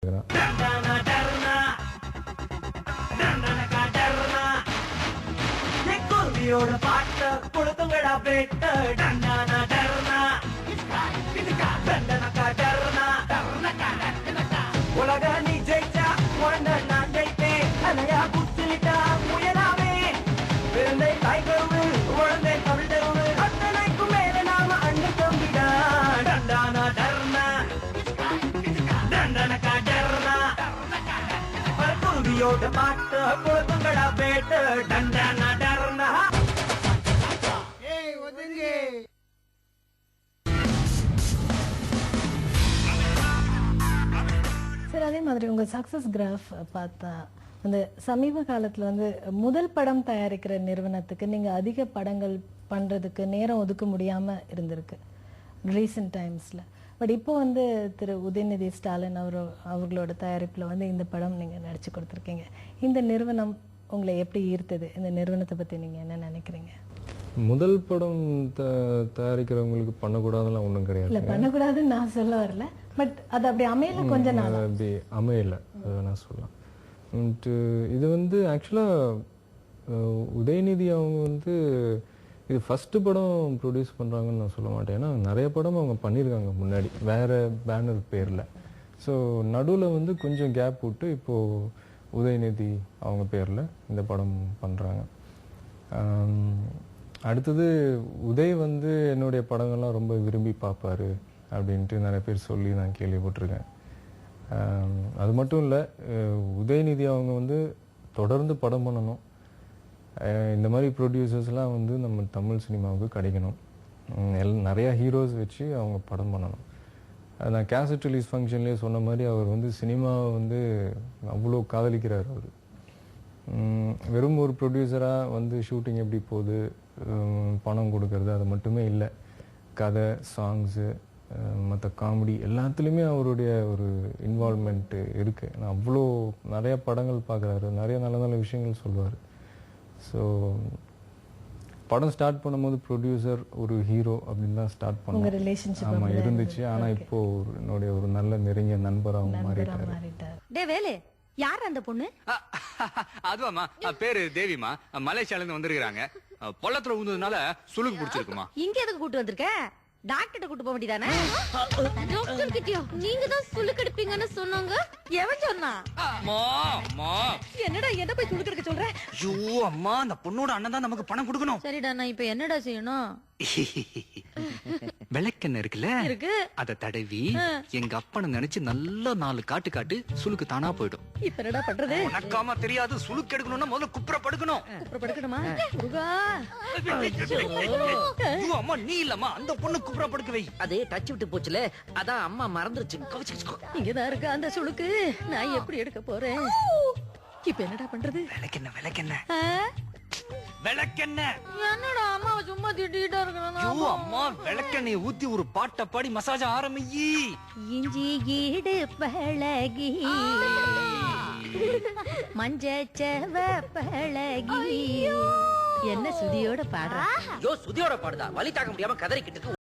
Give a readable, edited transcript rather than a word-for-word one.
Sir, அதே மாதிரி உங்க சக்சஸ் கிராஃப் பார்த்தா அந்த சமீப காலத்துல வந்து முதல் படம் தயாரிக்கிற நிறுவனத்துக்கு நீங்க அதிக படங்கள் பண்றதுக்கு நேரம் ஒதுக்க முடியாம இருந்திருக்கு ரீசெண்ட் டைம்ஸ்ல. பட் இப்போ வந்து திரு உதயநிதி ஸ்டாலின் அவர்களோட தயாரிப்புல வந்து இந்த படம் நீங்க நடிச்சு கொடுத்துருக்கீங்க. இந்த நிறுவனம் உங்களை எப்படி ஈர்த்தது? இந்த நிறுவனத்தை பத்தி நீங்க என்ன நினைக்கிறீங்க? முதல் படம் தயாரிக்கிறவங்களுக்கு பண்ணக்கூடாதுலாம் ஒன்றும் கிடையாது. இல்ல, பண்ணக்கூடாதுன்னு நான் சொல்ல வரல. பட் அது அப்படி அமையல, கொஞ்ச நாள் அப்படி அமையல, அதை நான் சொல்லலாம். இது வந்து ஆக்சுவலாக உதயநிதி அவங்க வந்து இது ஃபஸ்ட்டு படம் ப்ரொடியூஸ் பண்ணுறாங்கன்னு நான் சொல்ல மாட்டேன். ஏன்னா நிறைய படம் அவங்க பண்ணியிருக்காங்க முன்னாடி வேறு பேனர் பேரில். ஸோ நடுவில் வந்து கொஞ்சம் கேப் விட்டு இப்போது உதயநிதி அவங்க பேரில் இந்த படம் பண்ணுறாங்க. அடுத்தது உதய் வந்து என்னுடைய படங்கள்லாம் ரொம்ப விரும்பி பார்ப்பாரு அப்படின்ட்டு நிறைய பேர் சொல்லி நான் கேள்விப்பட்டிருக்கேன். அது மட்டும் இல்லை, உதயநிதி அவங்க வந்து தொடர்ந்து படம் பண்ணணும். இந்த மாதிரி ப்ரொடியூசர்ஸ்லாம் வந்து நம்ம தமிழ் சினிமாவுக்கு கிடைக்கணும். நிறையா ஹீரோஸ் வச்சு அவங்க படம் பண்ணணும். நான் கேசட் ரிலீஸ் ஃபங்க்ஷன்லேயே சொன்ன மாதிரி அவர் வந்து சினிமாவை வந்து அவ்வளோ காதலிக்கிறார். அவர் வெறும் ஒரு ப்ரொடியூசராக வந்து ஷூட்டிங் எப்படி போகுது, பணம் கொடுக்கறது அது மட்டுமே இல்லை. கதை, சாங்ஸு, மற்ற காமெடி எல்லாத்துலேயுமே அவருடைய ஒரு இன்வால்மெண்ட்டு இருக்குது. நான் அவ்வளோ நிறையா படங்கள் பார்க்குறாரு, நிறைய நல்ல நல்ல விஷயங்கள் சொல்லுவார். ஸோ படம் ஸ்டார்ட் பண்ணும்போது ப்ரொடியூசர் ஒரு ஹீரோ அப்படின்னு தான் ஸ்டார்ட் பண்ணோம். ஆமாம், இருந்துச்சு. ஆனால் இப்போது என்னுடைய ஒரு நல்ல நெருங்கிய நண்பராகவும் மாறிட்டார். டே வேலு, யார் அந்த பொண்ணு? அதுவாமா, பேரு தேவிமா, மலேசியால இருந்து வந்திருக்காங்க. பொள்ளத்துல ஊந்ததுனால சுளுக்கு பிடிச்சிருக்குமா. இங்க எதுக்கு கூட்டு வந்திருக்க? டாக்டர்ட்ட கூட்டு போக வேண்டியதானே? டாக்டர் கிட்டயா? நீங்க தான் சுளுக்கு எடுப்பீங்கன்னு சொன்னாங்க. எவன் சொன்னா? என்னடா என்ன போய் சுளுக்கு எடுக்க சொல்ற? ஐயோ அம்மா, அந்த பொண்ணோட அண்ணன் தான் நமக்கு பணம் கொடுக்கணும். சரிடா, நான் இப்ப என்னடா செய்யணும்? விளக்கெண்ணெய் இருக்குல்ல, இருக்கு. அத தடவி எங்க அப்பனை நினைச்சு நல்லா 4 காட்டு காட்டு சுளுக்கு தானா போயிடும். இப்ப என்னடா பண்றது? உனக்காம தெரியாது. சுளுக்கு எடுக்கணும்னா முதல்ல குப்புற படுக்கணும். குப்புற படுக்கணுமா? முருகா, ஐயோ அம்மா, நீ இல்லம்மா, அந்த பொண்ணு குப்புற படுக்க வை. அது டச் விட்டு போச்சுல, அதான் அம்மா மறந்துருச்சு. கவனிச்சுக்கோ. இங்கதான் இருக்கு அந்த சுளுக்கு. நான் எப்படி எடுக்க போறேன்? இப்ப என்னடா பண்றது? விளக்கெண்ணெய் என்னடா அம்மாவை சும்மா திட்டிட்டா இருக்கணும்? ஐயோ அம்மா, விளக்கெண்ணெயை ஊத்தி ஒரு பாட்டை பாடி மசாஜ் ஆரம்பியி. இஞ்சி ஈடு பழகி மஞ்சச்சவ பழகி. என்ன சுதியோட பாடுற? ஐயோ, சுதியோட பாடுதா? வலி தாக்க முடியாம கதறிக்கிட்டு